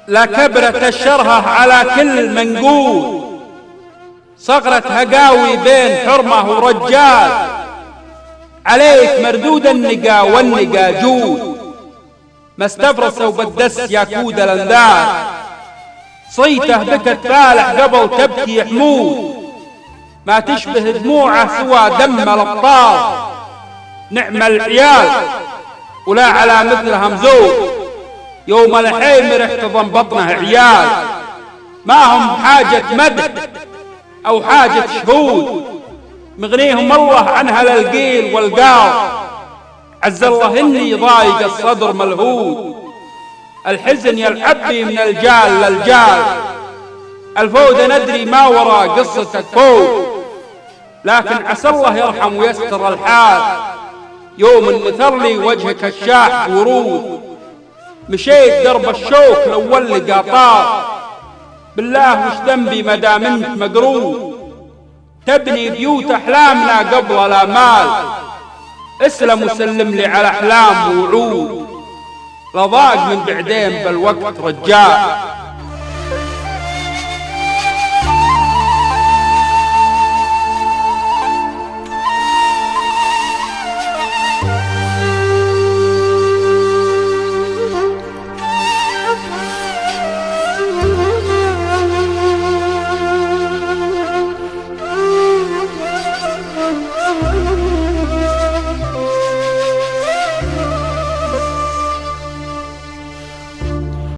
لا كبرت الشرهة على كل منقول، صغرت هقاوي بين حرمة ورجال، عليك مردود النقا والنقا جود، ما استفرسوا بالدس يا كود الأنذار، صيته بكت فالح قبل تبكي حمود، ما تشبه دموعه سوى دم الأبطال، نعم العيال ولا على مثلها مزود، يوم الحيمر احتضن بطنه عيال، ما هم بحاجة مدح أو حاجة شهود، مغنيهم الله عنها للقيل والقال، عز الله إني ضايق الصدر ملهود، الحزن يلعب بي من الجال للجال، الفود ندري ما وراء قصتك فوق، لكن عسى الله يرحم ويستر الحال، يوم نثر لي وجهك الشاح ورود، مشيت درب الشوك الأول لقى طار، بالله وش ذنبي مدام انت مقرود، تبني بيوت أحلامنا قبل الآمال، اسلم وسلم لي على أحلام ووعود، لا ضاق من بعدين بالوقت رجال.